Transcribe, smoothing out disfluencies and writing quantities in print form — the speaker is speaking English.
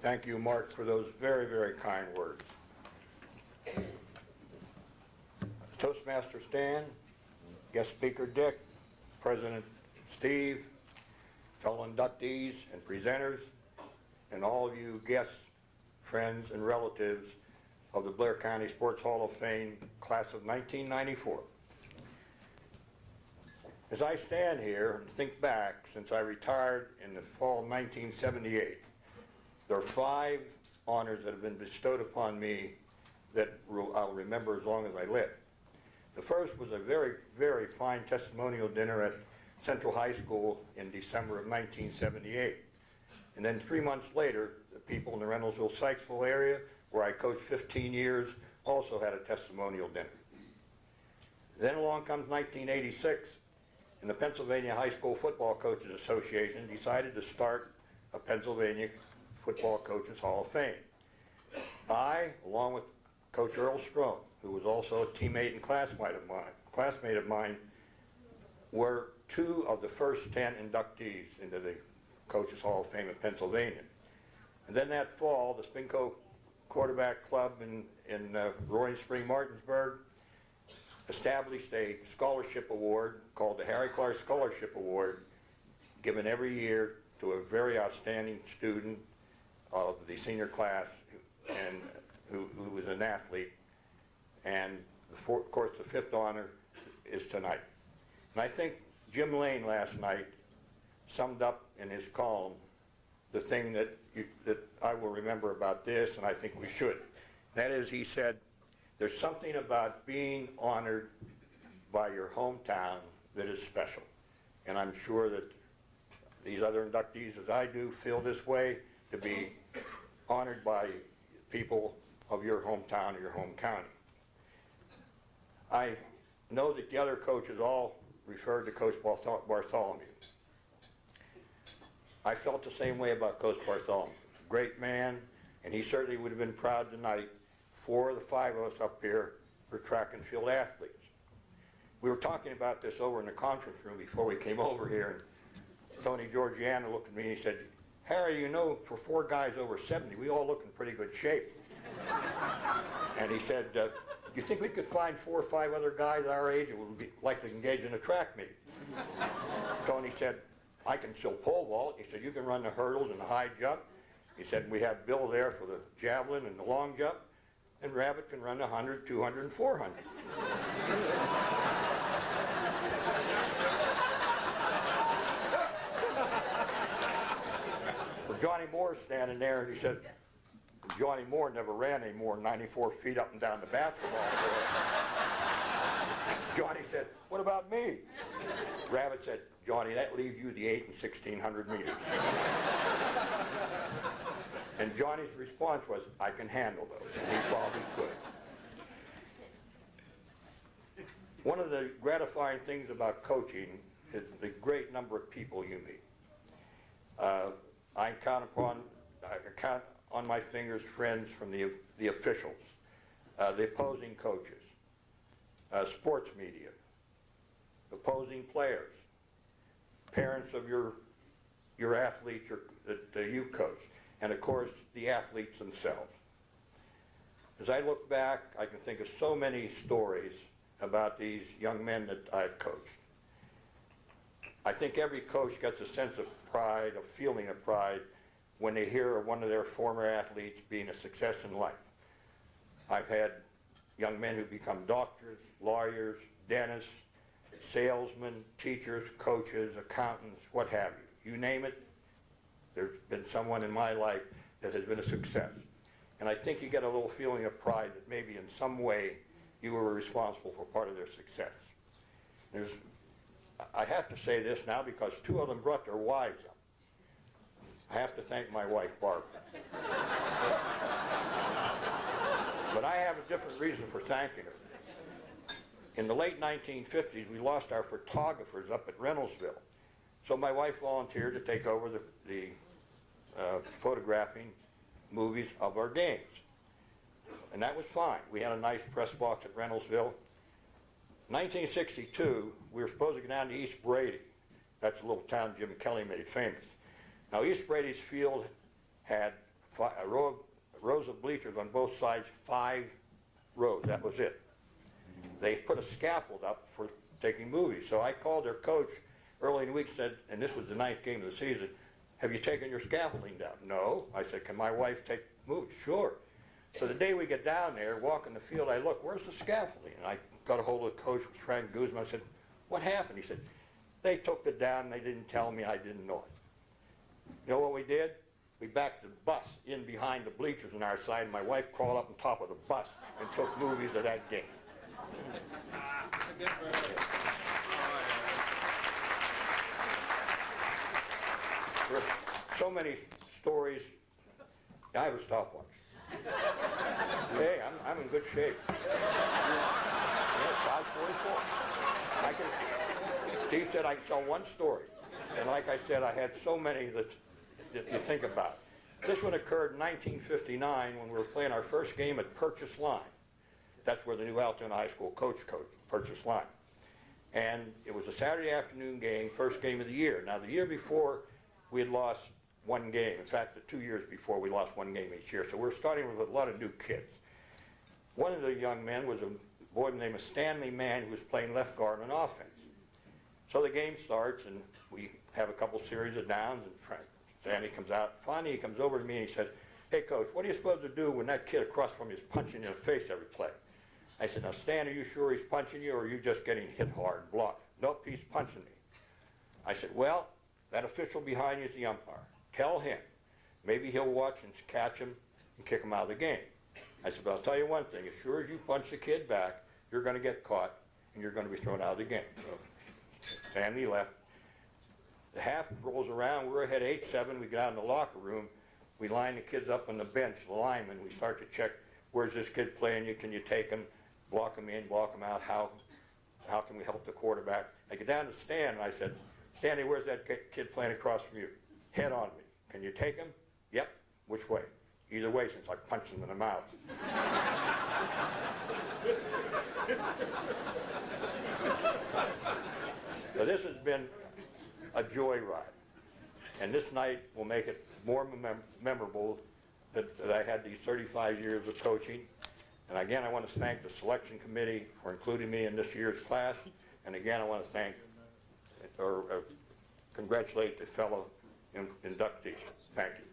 Thank you, Mark, for those very, very kind words. Toastmaster Stan, guest speaker Dick, President Steve, fellow inductees and presenters, and all of you guests, friends, and relatives of the Blair County Sports Hall of Fame class of 1994. As I stand here and think back since I retired in the fall of 1978, there are 5 honors that have been bestowed upon me that I'll remember as long as I live. The first was a very, very fine testimonial dinner at Central High School in December of 1978. And then 3 months later, the people in the Reynoldsville-Sykesville area, where I coached 15 years, also had a testimonial dinner. Then along comes 1986, and the Pennsylvania High School Football Coaches Association decided to start a Pennsylvania Football Coaches Hall of Fame. I, along with Coach Earl Strome, who was also a teammate and classmate of mine, were 2 of the first 10 inductees into the Coaches Hall of Fame in Pennsylvania. And then that fall, the Spinco Quarterback Club in Roaring Spring, Martinsburg, established a scholarship award called the Harry Clarke Scholarship Award, given every year to a very outstanding student of the senior class and who was an athlete. And of course, the 5th honor is tonight. And I think Jim Lane last night summed up in his column the thing that I will remember about this, and I think we should. That is, he said, there's something about being honored by your hometown that is special. And I'm sure that these other inductees, as I do, feel this way, to be honored by people of your hometown or your home county. I know that the other coaches all referred to Coach Bartholomew. I felt the same way about Coach Bartholomew. Great man, and he certainly would have been proud tonight. 4 of the 5 of us up here were track and field athletes. We were talking about this over in the conference room before we came over here, and Tony Georgiano looked at me and he said, "Harry, you know, for 4 guys over 70, we all look in pretty good shape." And he said, "You think we could find 4 or 5 other guys our age that would like to engage in a track meet?" Tony said, "I can still pole vault." He said, "You can run the hurdles and the high jump." He said, "We have Bill there for the javelin and the long jump, and Rabbit can run the 100, 200, and 400. Well, Johnny Moore's standing there, and he said, Johnny Moore never ran any more than 94 feet up and down the basketball court. Johnny said, "What about me?" Rabbit said, "Johnny, that leaves you the 8 and 1600 meters." And Johnny's response was, "I can handle those," and he probably could. One of the gratifying things about coaching is the great number of people you meet. I count on my fingers friends from the officials, the opposing coaches, sports media, opposing players, parents of your athletes that you coach, and of course the athletes themselves. As I look back, I can think of so many stories about these young men that I've coached. I think every coach gets a sense of pride, a feeling of pride, when they hear of one of their former athletes being a success in life. I've had young men who become doctors, lawyers, dentists, salesmen, teachers, coaches, accountants, what have you. You name it, there's been someone in my life that has been a success. And I think you get a little feeling of pride that maybe in some way you were responsible for part of their success. I have to say this now because 2 of them brought their wives up. I have to thank my wife, Barbara. But I have a different reason for thanking her. In the late 1950s, we lost our photographers up at Reynoldsville. So my wife volunteered to take over the photographing movies of our games. And that was fine. We had a nice press box at Reynoldsville. 1962, we were supposed to go down to East Brady. That's a little town Jim Kelly made famous. Now, East Brady's field had rows of bleachers on both sides, 5 rows, that was it. They put a scaffold up for taking movies. So I called their coach early in the week, said, and this was the 9th game of the season, have you taken your scaffolding down? No. I said, can my wife take movies? Sure. So the day we get down there, walking the field, I look, where's the scaffolding? And I got a hold of the coach, Frank Guzman. I said, what happened? He said, they took it down and they didn't tell me, I didn't know it. You know what we did? We backed the bus in behind the bleachers on our side, and my wife crawled up on top of the bus and took movies of that game. There's so many stories. I have a stopwatch. Hey, I'm in good shape. Yeah, 5:44. Steve said I can tell one story. And like I said, I had so many that you think about. This one occurred in 1959 when we were playing our first game at Purchase Line. That's where the new Altoona High School coach coached, Purchase Line. And it was a Saturday afternoon game, first game of the year. Now, the year before, we had lost one game. In fact, the 2 years before, we lost one game each year. So we're starting with a lot of new kids. One of the young men was a boy named Stanley Mann, who was playing left guard on offense. So the game starts, and we have a couple series of downs, and Stanley comes out. Finally, he comes over to me and he said, hey, Coach, what are you supposed to do when that kid across from you is punching you in the face every play? I said, now, Stan, are you sure he's punching you, or are you just getting hit hard and blocked? Nope, he's punching me. I said, well, that official behind you is the umpire. Tell him. Maybe he'll watch and catch him and kick him out of the game. I said, but I'll tell you one thing. As sure as you punch the kid back, you're going to get caught, and you're going to be thrown out of the game. So Stanley left. The half rolls around. We're ahead 8-7. We get out in the locker room. We line the kids up on the bench, the linemen. We start to check, where's this kid playing? Can you take him? Block him in, block him out. How can we help the quarterback? I get down to Stan, and I said, Stanley, where's that kid playing across from you? Head on me. Can you take him? Yep. Which way? Either way, since I punched him in the mouth. So this has been a joyride. And this night will make it more memorable that I had these 35 years of coaching. And again, I want to thank the selection committee for including me in this year's class. And again, I want to thank or congratulate the fellow inductees. Thank you.